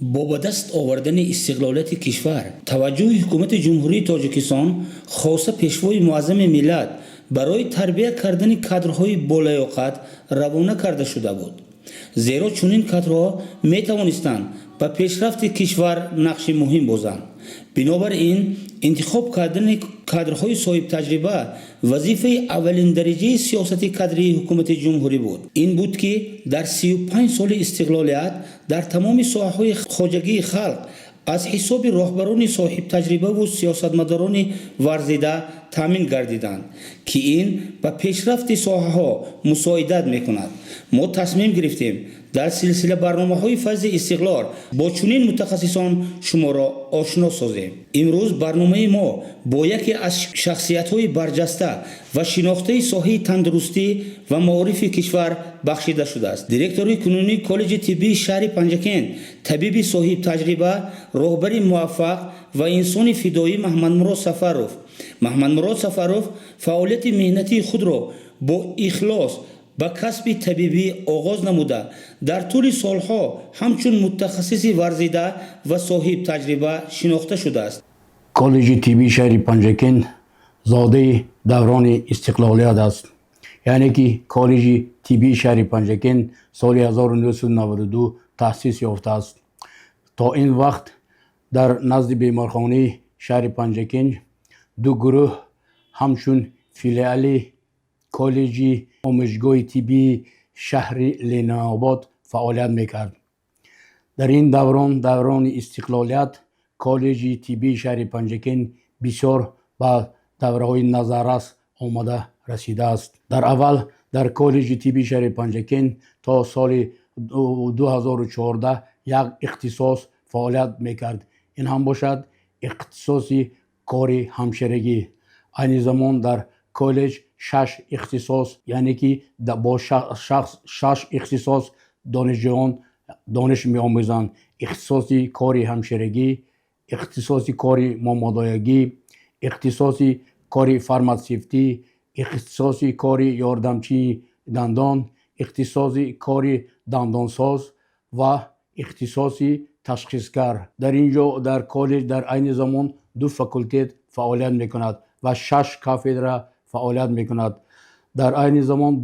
با به دست آوردن استقلالیت کشور توجه حکومت جمهوری تاجیکستان خاصه پیشوای معظم ملت برای تربیت کردن کادرهای بالیاقت روانه کرده شده بود. زیرا چنین کادرها می توانستند به پیشرفت کشور نقش مهم بازند. بنابراین انتخاب کردن کادرهای صاحب تجربه وظیفه اولین درجه سیاست کادری حکومت جمهوری بود. این بود که در 35 سال استقلالیت در تمام ساحه‌های خواجگی خلق از حساب راهبران صاحب تجربه و سیاستمداران ورزیده تامین گردیدند که این به پیشرفت ساحه‌ها مساعدت می‌کند. ما تصمیم گرفتیم در سلسله برنامه‌های فیض استقلال با چنین متخصصان شما را آشنا سازیم. امروز برنامه ما با یکی از شخصیت‌های برجسته و شناخته ساحه تندرستی و معارف کشور بخشیده شده است. دیرکتور کنونی کالج طبی شهر پنجکین، طبیب صاحب تجربه، راهبر موفق و انسان فدایی محمد مراد سفروف فعالیت مهنتی خود را با اخلاص به کسب طبیبی آغاز نموده در طول سالها همچون متخصص ورزیده و صاحب تجربه شناخته شده است. کالج طبی شهر پنجکین زاده دوران استقلالیت است. یعنی که کالج طبی شهر پنجکین سال 1992 تأسیس یافته است. تا این وقت در نزد بیمارخانه شهر پنجکین دو گروه همچون فیلیال کالج آموزشگاه طبی شهر لین‌آباد فعالیت میکرد. در این دوران استقلالیت کالج طبی شهر پنجکین بسیار به دوره‌های نظررس آمده رسیده است. در اول در کالج طبی شهر پنجکین تا سال 2014 یک اختصاص فعالیت میکرد. این هم باشد اختصاصی کار همشیرگی. این زمان در کالج 6 اختصاص یعنی که با 6 اختصاص دانشجویان دانش می آموزند. اختصاصی کار همشیرگی، اختصاصی کار مامادایگی، اختصاصی کار فارماسیستی، اختصاصی کار یاردمچی دندان، اختصاصی کار دندانساز و اختصاصی تشخیصگر. در اینجا در کالج در عین زمان 2 فاکولته فعالیت میکند و 6 کافدرا فعالیت میکند. در عین زمان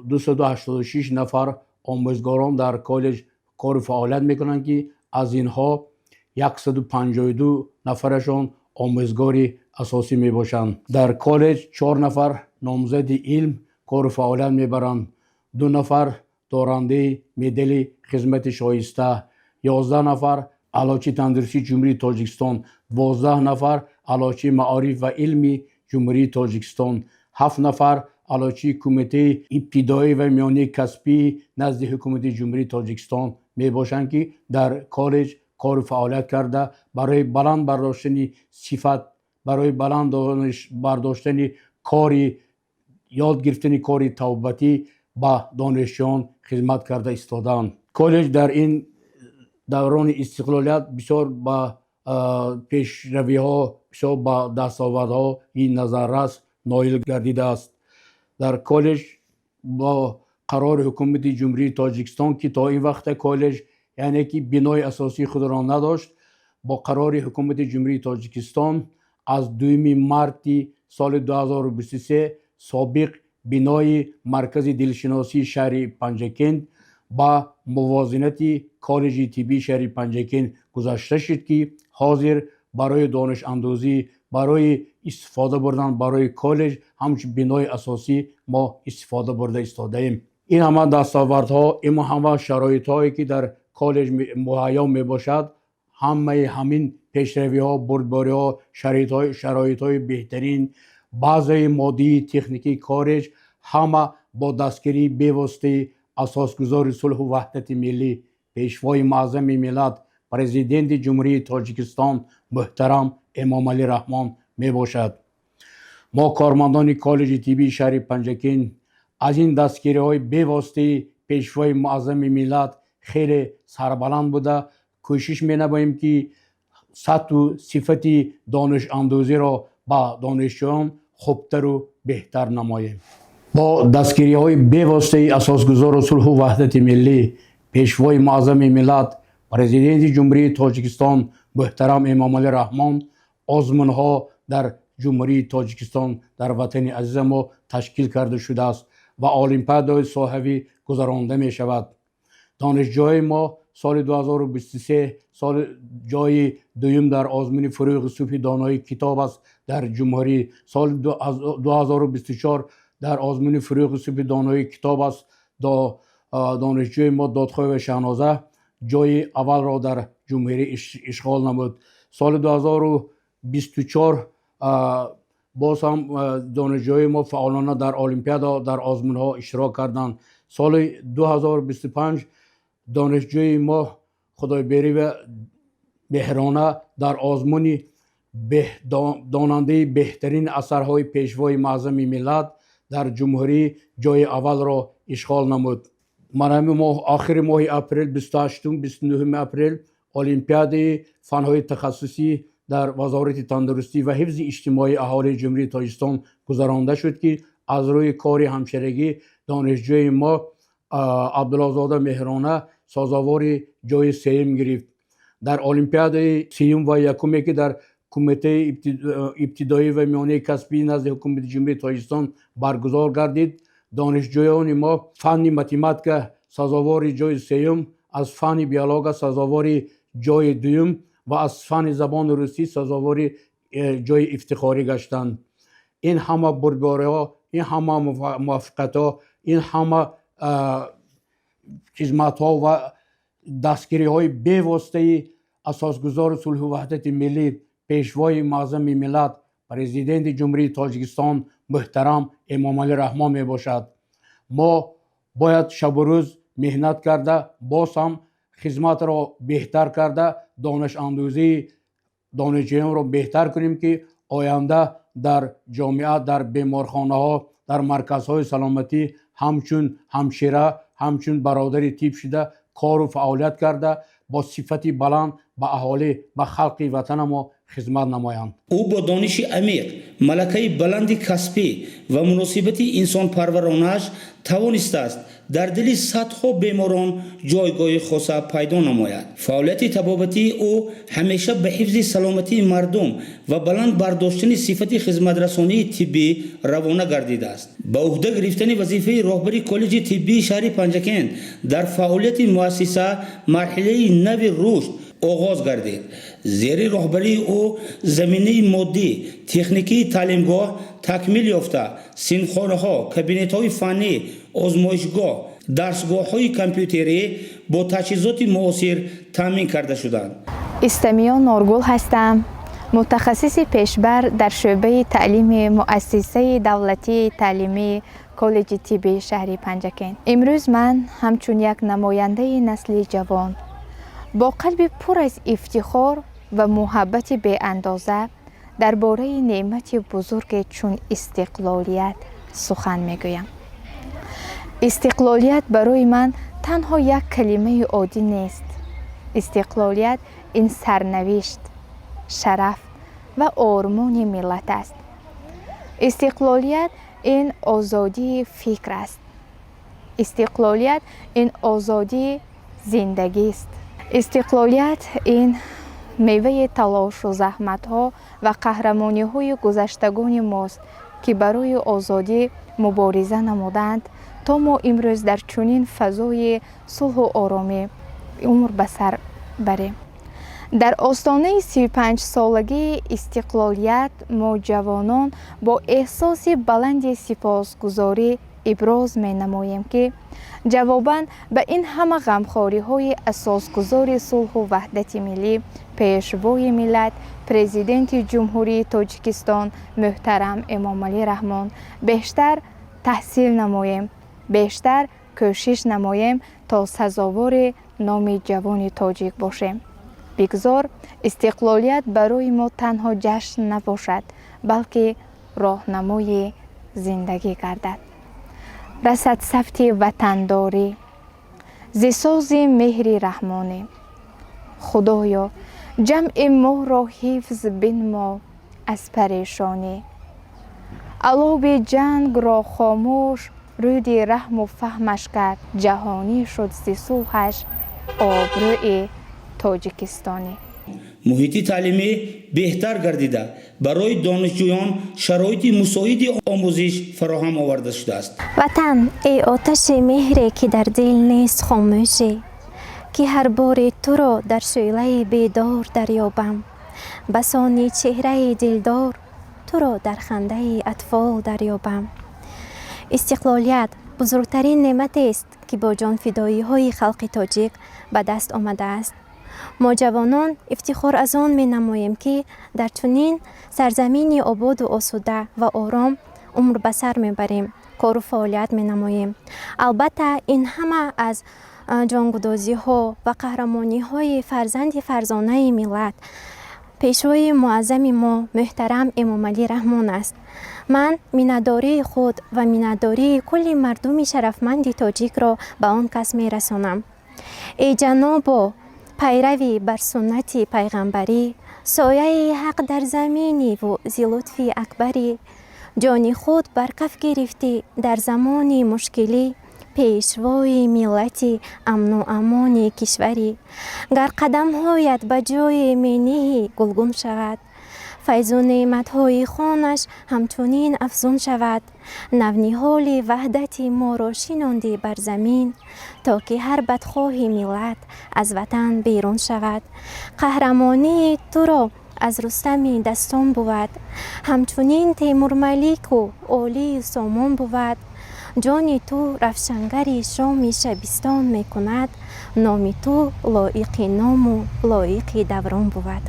286 نفر آموزگاران در کالج کار فعالیت میکنند که از اینها 152 نفرشان آموزگار اساسی میباشند. در کالج 4 نفر نامزد علم کار فعالیت میبرند. 2 نفر دارنده مدال خدمت شایسته، 11 نفر اعلاچی تندرستی جمهوری تاجیکستان، 12 نفر اعلاچی معارف و علمی جمهوری تاجیکستان، 7 نفر اعلاچی کمیته ابتدایی و میانی کسبی نزد حکومت جمهوری تاجیکستان می باشند که در کالج کار فعالیت کرده برای بلند برداشتن صفت، برای بلند برداشتن کاری یاد گرفتن کاری توبتی با دانشجویان خدمت کرده ایستادند. کالج در این دوران استقلالیت بسیار با پیشروی ها، بسیار با دستاوردها این نظررس نایل گردیده است. در کالج با قرار حکومت جمهوری تاجیکستان که تا این وقت کالج یعنی که بنای اساسی خود را نداشت، با قرار حکومت جمهوری تاجیکستان از 2 مارس سال 2023 سابق بنای مرکز دلشناسی شهر پنجکین با موازنت کالج طبی شهر پنجکین گذاشته شد که حاضر برای دانش اندازی، برای استفاده بردن برای کالج همچون بنای اساسی ما استفاده برده ایستاده ایم. این همه دستاوردها، این همه شرایط هایی که در کالج مهیا می باشد، همین پیشروی ها، بردباری ها، شرایط های بهترین، بعضی مادی تکنیکی کالج همه با دستگیری بیواسطه اساسگزار صلح و وحدت ملی پیشوای معظم ملت پرزیدنت جمهوری تاجیکستان محترم امام علی رحمان می باشد. ما کارمندان کالج طبی شهر پنجکین از این دستگیری های بیواسطه پیشوای معظم ملت خیلی سربلند بوده کوشش می نماییم که سطح و صفت دانش اندازی را با دانشجویان خوبتر و بهتر نماییم. با دستگیری های بیواسطه اساسگزار صلح و وحدت ملی پیشوای معظم ملت پرزیدنت جمهوری تاجیکستان محترم امامعلی رحمان آزمونها در جمهوری تاجیکستان در وطن عزیز ما تشکیل کرده شده است و المپیادهای ساحوی گذرانده می شود. دانشجوهای ما سال 2023 سال جای دوم در آزمون فروغ صوفی دانایی کتاب است در جمهوری. سال 2024 در آزمون فروغ صوفی دانایی کتاب است. دانشجوی ما دادخواه و شهنازه جای اول را در جمهوری اشغال نمود. سال 2024 باز هم دانشجوی ما فعالانه در المپیادا در آزمون ها اشتراک کردند. سال 2025 دانشجوی ما خدای بری و مهرانه در آزمون داننده بهترین اثرهای پیشوای معظم ملت در جمهوری جای اول را اشغال نمود. آخر ماه اپریل 28 29 اپریل المپیاد فنهای تخصصی در وزارت تندرستی و حفظ اجتماعی اهالی جمهوری تاجیکستان گذرانده شد که از روی کار همشرگی دانشجوی ما عبداللهزاده مهرانه سازوار جای سوم گرفت. در المپیاد سوم و یکمی که در کمیته ابتدایی و میانه کسبی نزد حکومت جمهوری تاجیکستان برگزار گردید، دانشجویان ما فن متماتیک سازوار جای سوم، از فن بیولوژی سازوار جای دوم و از فن زبان روسی سازوار جای افتخاری گشتند. این همه بردباری‌ها، این همه موفقیت‌ها، این همه خدمت‌ها و دستگیری‌های بی‌واسطه اساسگزار صلح و وحدت ملی پیشوای معظم ملت پرزیدنت جمهوری تاجیکستان محترم امامعلی رحمان می باشد. ما باید شب و روز مهنت کرده باز هم خدمت را بهتر کرده دانش اندوزی دانشجویان را بهتر کنیم که آینده در جامعه در بیمارخانه ها در مرکزهای سلامتی همچون همشیره همچون برادری تیپ شده کار و فعالیت کرده با صفتی بلند به اهالی به خلق وطن ما خدمت نمایند. او با دانش عمیق، ملکه بلند کسبی و مناسبت انسان پرورانش توانسته است در دل صدها بیماران جایگاه خاص پیدا نماید. فعالیت طبابتی او همیشه به حفظ سلامتی مردم و بلند برداشتن صفت خدمت رسانی طبی روانه گردیده است. به عهده گرفتن وظیفه راهبری کالج طبی شهر پنجکن در فعالیت مؤسسه مرحله نو رشد آغاز گردید. زیر راهبری او زمینه مادی، تکنیکی تعلیمگاه تکمیل یافته، سینخانه ها، کابینت های فنی، آزمایشگاه، درسگاه های کامپیوتری با تجهیزات معاصر تامین کرده شدند. استمیان نورگل هستم، متخصص پیشبر در شعبه تعلیم مؤسسه دولتی تعلیمی کالج طبی شهر پنجکن. امروز من همچون یک نماینده نسل جوان با قلب پر از افتخار و محبت به اندازه درباره نعمت بزرگ چون استقلالیت سخن میگویم. استقلالیت برای من تنها یک کلمه عادی نیست. استقلالیت این سرنوشت، شرف و آرمان ملت است. استقلالیت این آزادی فکر است. استقلالیت این آزادی زندگی است. استقلالیت این میوه تلاش و زحمت ها و قهرمانی های گذشتگان ماست که برای آزادی مبارزه نمودند تا ما امروز در چنین فضای صلح و آرامی عمر به سر بریم. در آستانه 35 سالگی استقلالیت ما جوانان با احساس بلند سپاسگزاری ابراز می نماییم که جواباً به این همه غمخواری های اساسگزار صلح و وحدت ملی پیشوای ملت پرزیدنت جمهوری تاجیکستان محترم امامعلی رحمان بیشتر تحصیل نماییم، بیشتر کوشش نماییم تا سزاوار نام جوان تاجیک باشیم. بگذار استقلالیت برای ما تنها جشن نباشد بلکه راهنمای زندگی گردد. رسد سفت وطنداری زساز مهر رحمانی. خدایا جمع ما را حفظ بنما از پریشانی. علاب جنگ را خاموش رود رحم و فهمش کرد. جهانی شد ز صلحش آبروی توجیکستانی. محیط تعلیمی بهتر گردیده برای دانشجویان شرایط مساعد آموزش فراهم آورده شده است. وطن ای آتش مهری که در دل نیست خاموشی، که هر بار تو را در شعله بیدار دریابم، بسانی چهره دلدار تو را در خنده اطفال دریابم. استقلالیت بزرگترین نعمت است که با جان فدایی های خلق تاجیک به دست آمده است. ما جوانان افتخار از آن می نماییم که در چنین سرزمین آباد و آسوده و آرام عمر به سر می بریم، کار و فعالیت می نماییم. البته این همه از جانگدازی ها و قهرمانی های فرزانه ملت پیشوای معظم ما محترم امام علی رحمان است. من میناداری خود و میناداری کل مردم شرفمند تاجیک را به آن کس می رسانم. ای جناب پیروی بر سنت پیغمبری، سایه حق در زمینی و ذی لطف اکبری، جان خود بر کف گرفتی در زمان مشکلی، پیشوای ملتی امن و امان کشوری. گر قدم هایت به جای مینی گلگون شود، فیض و نعمت های خانش همچنین افزون شود. نونهال وحدت ما را شناندی بر زمین، تا که هر بدخواه ملت از وطن بیرون شود. قهرمانی تو را از رستم دستان بود، همچنین تیمور ملیک و علی سامان بود. جان تو رفشنگری شام شبستان می کند، نام تو لایق نام و لایق دوران بود.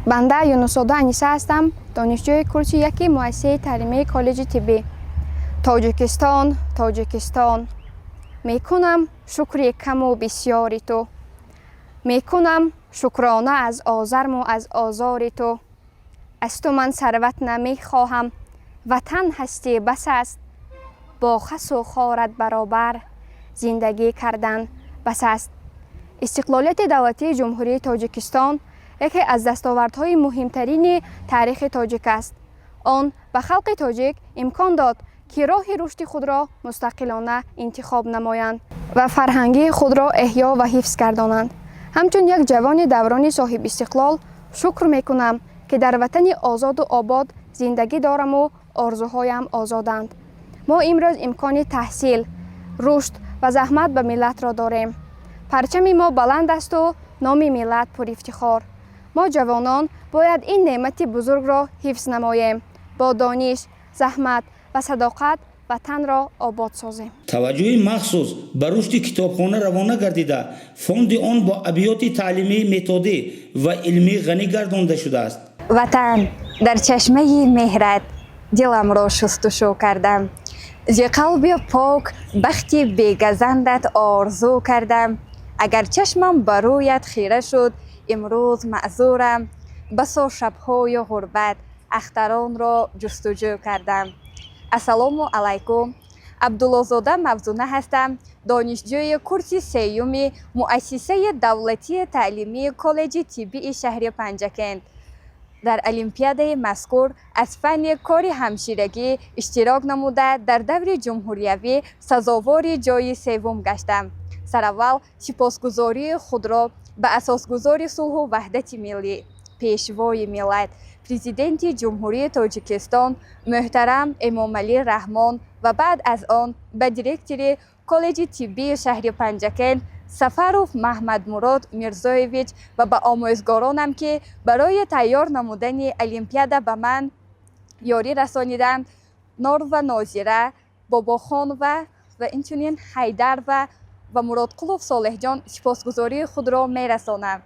بنده یونس‌زاده انیسه هستم، دانشجوی کورس یکی مؤسسه تعلیمی کالج طبی تاجیکستان. میکنم شکر کم و بسیاری تو، میکنم شکرانه از آزرم و از آزار تو. از تو من ثروت نمیخواهم، وطن هستی بس است، با خس و خارت برابر زندگی کردن بس است. استقلالیت دولتی جمهوری تاجیکستان یکی از دستاوردهای مهمترین تاریخ تاجیک است. آن به خلق تاجیک امکان داد که راه رشد خود را مستقلانه انتخاب نمایند و فرهنگی خود را احیا و حفظ گردانند. همچون یک جوان دوران صاحب استقلال شکر میکنم که در وطن آزاد و آباد زندگی دارم و آرزوهایم آزادند. ما امروز امکان تحصیل، رشد و زحمت به ملت را داریم. پرچم ما بلند است و نام ملت پر افتخار. ما جوانان باید این نعمت بزرگ را حفظ نماییم. با دانش، زحمت و صداقت وطن را آباد سازیم. توجه مخصوص به رشد کتابخانه روانه گردیده، فوند آن با ابیات تعلیمی متدی و علمی غنی گردانده شده است. وطن در چشمه مهرت دلم را شستشو کردم، ز قلب پاک بختی بیگزندت آرزو کردم. اگر چشمم برویت خیره شد امروز معذورم، بسا شبهای غربت اختران را جستجو کردم. السلام علیکم، عبدالله‌زاده مفزونه هستم، دانشجوی کورس سیوم مؤسسه دولتی تعلیمی کالج طبی شهر پنجکند. در المپیاد مذکور از فن کار همشیرگی اشتراک نموده در دور جمهوریوی سزاوار جای سوم گشتم. سراول سپاسگزاری خود را به اساسگزار صلح و وحدت ملی، پیشوای ملت، پرزیدنت جمهوری تاجیکستان محترم امام علی رحمان و بعد از آن به دیرکتور کالج طبی شهر پنجکند سفروف محمد مراد میرزایویچ و به آموزگارانم که برای تیار نمودن المپیاد به من یاری رسانیدند، نار و ناظره، باباخان و اینچنین حیدر و مرادقلوف صالح جان سپاسگزاری خود را میرسانم.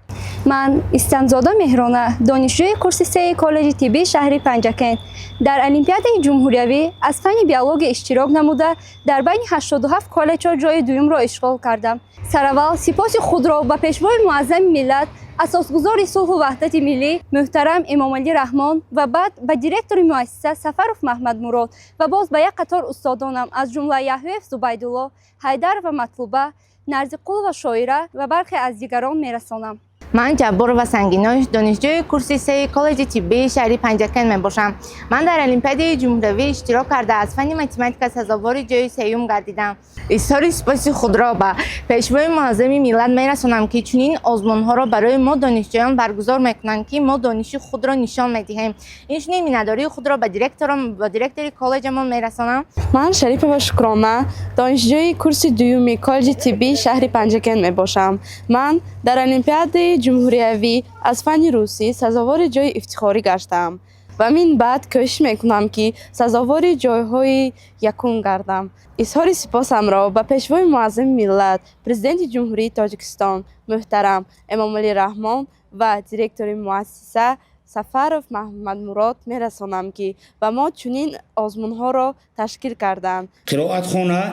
من استنزاده مهرانه، دانشجوی کورس 3 کالج طبی شهر پنجکند، در المپیاد جمهوریوی از فن بیولوژی اشتراک نموده در بین 87 کالج جای دوم را اشغال کردم. سراول سپاس خود را به پیشوای معظم ملت، اساسگزار صلح و وحدت ملی محترم امام علی رحمان و بعد به دیرکتور مؤسسه سفروف محمد مراد و باز به یک قطار استادانم از جمله یحیی زبیدالله، حیدر و مطلوبه، نرزقل و شاعره و برخی از دیگران میرسانم. من جبار و سنگیناش دانشجوی کورس 3 کالج طبی شهری پنجکن می باشم. من در المپیاد جمهوری اشتراک کرده از فن متماتیک سزاوار جای سوم گردیدم. اظهار سپاس خود را به پیشوای معظم ملت می رسانم که چنین آزمون ها را برای ما دانشجویان برگزار میکنند که ما دانش خود را نشان میدهیم. این چنین میناداری خود را به دیرکتور کالجمان می رسانم. من شریفه و شکرانه دانشجوی کورس دوم کالج طبی شهر پنجکن می باشم. من در المپیاد جمهوری از فن روسی سزاوار جای افتخاری گشتم و من بعد کوشش میکنم که سزاوار جایهای یکم گردم. اظهار سپاسم را به پیشوای معظم ملت پرزیدنت جمهوری تاجیکستان محترم امام علی رحمان و دیرکتور مؤسسه سفرов محمد مراد میرسانم که به ما چنین آزمون ها را تشکیل کردند. قرائتخانه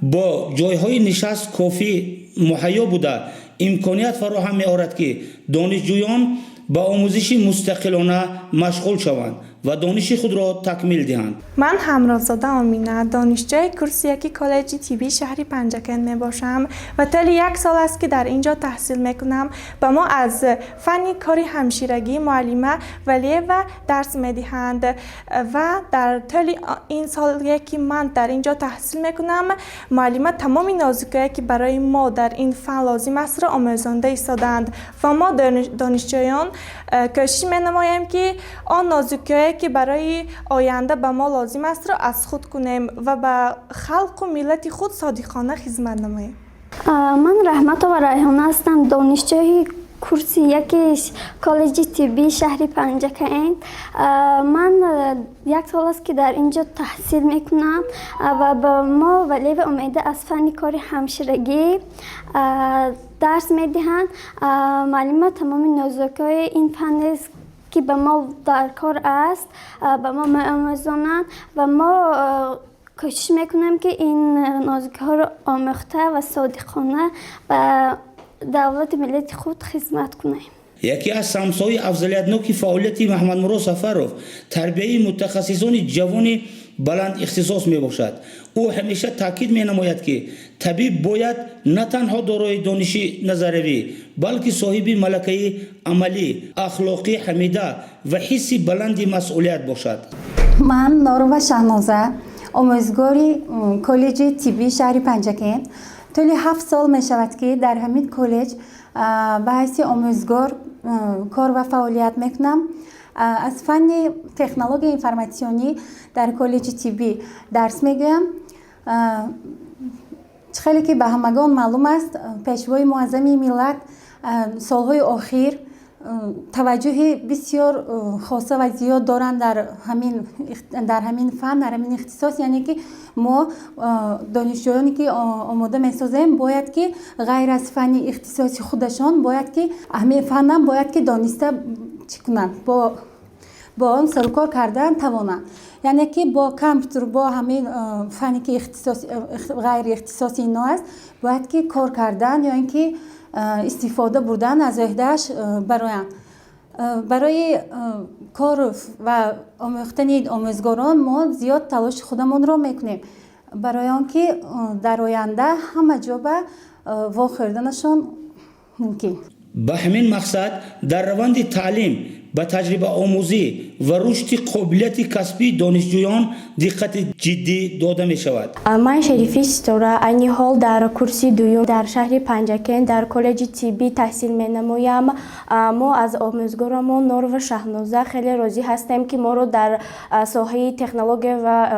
با جایهای نشست کافی مهیا بوده امکانیت فراهم می آورد که دانشجویان با آموزش مستقلانه مشغول شوند و دانش خود را تکمیل دهند. من همرازاده آمینه دانشجوی کورس 1 کالج طبی شهری پنجکن می باشم و طی 1 سال است که در اینجا تحصیل می کنم. به ما از فن کاری همشیرگی معلمه ولیه و درس می دهند و در طی این سال که من در اینجا تحصیل می کنم معلمه تمام نازکایی که برای ما در این فن لازم است را آموزنده ایستادند و ما دانشجویان کوشش می نماییم که آن نازکایی که برای آینده به ما لازم است را از خود کنیم و به خلق و ملت خود صادقانه خدمت نماییم. من رحمت و ریحانه هستم دانشجوی کورس 1 کالج طبی شهر پنجکن. من 1 سال است که در اینجا تحصیل میکنم و به ما ولی و امیده از فن کار همشیرگی درس میدهند. معلم تمام نازکای این فن است که به ما در کار است به ما می‌آموزانند و ما کوشش میکنیم که این نازکی ها را آموخته و صادقانه به دولت ملت خود خدمت کنیم. یکی از سمسای افضلیت‌ناک فعالیت محمد مراد سفرov تربیه متخصصان جوان بلند اختصاص می باشد. او همیشه تاکید می نماید که طبیب باید نه تنها دارای دانش نظری بلکه صاحب ملکه عملی، اخلاقی حمیده و حس بلند مسئولیت باشد. من ناروه شهنازه آموزگاری کالج طبی شهر پنجکن. طول 7 سال می شود که در همین کالج به حیث آموزگار کار و فعالیت میکنم. از فن تکنولوژی اینفورماسیونی در کالج طبی درس میگویم. خیلی که به همگان معلوم است پیشوای معظم ملت سالهای اخیر توجه بسیار خاصه و زیاد دارند در همین فن، در همین اختصاص. یعنی که ما دانشجویانی که آماده می‌سازیم باید که غیر از فن اختصاصی خودشان باید که همین فن باید که دانسته چی کنند، با آن سر و کار کردن توانند. یعنی که با کامپیوتر با همین فنی که غیر اختصاصی اینا است باید که کار کردن یا اینکه استفاده بردن از عهده‌اش برای کار و آموختن آموزگاران ما زیاد تلاش خودمون را میکنیم برای آنکه در آینده همه جا به واخوردنشان ممکن. به همین مقصد در روند تعلیم به تجربه آموزی و رشد قابلیت کسبی دانشجویان دقت جدی داده می شود. من شریفی ستاره عین حال در کورس دوم در شهر پنجکن در کالج طبی تحصیل می نمایم. ما از آموزگارمون نور و شهنازه خیلی راضی هستیم که ما رو در ساحه تکنولوژی و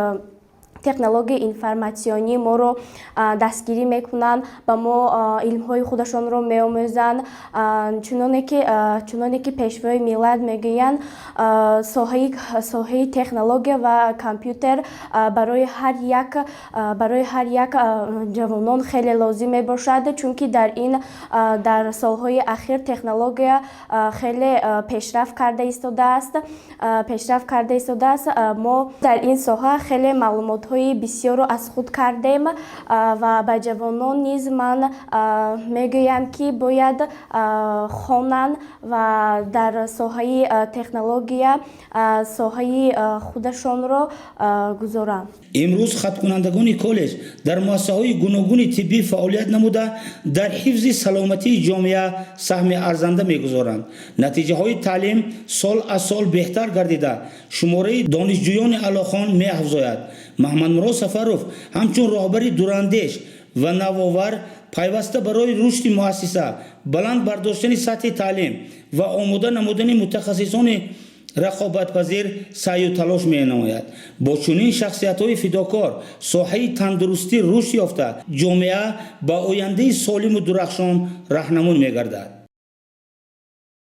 تکنولوژی اینفورماسیونی ما رو دستگیری میکنن، با ما علم های خودشون رو میآموزن. چنانه که پیشوای ملت میگویند ساحه تکنولوژی و کامپیوتر برای هر یک جوانان خیلی لازم باشد، چون که در سالهای اخیر تکنولوژی خیلی پیشرفت کرده ایستاده است. ما در این ساحه خیلی معلومات фаъолиятҳои бисёрро аз худ кардем ва ба ҷавонон низ ман мегӯям ки бояд хонанд ва дар соҳаи технология соҳаи худашонро гузоранд. امروز خطکنندگان کالج در مؤسسه‌های گوناگون طبی فعالیت نموده در حفظ سلامتی جامعه سهم ارزنده می‌گذارند. نتیجه‌های تعلیم سال از سال بهتر گردیده شماره دانشجویان اعلیخوان می‌افزاید. محمد مراد سفروف همچون راهبر دوراندیش و نوآور پیوسته برای رشد مؤسسه بلند برداشتن سطح تعلیم و آماده نمودن متخصصان رقابت‌پذیر سعی و تلاش می‌نماید. با چنین شخصیت‌های فداکار ساحه تندرستی رشد یافته جامعه با آینده سالم و درخشان راهنمون می‌گردد.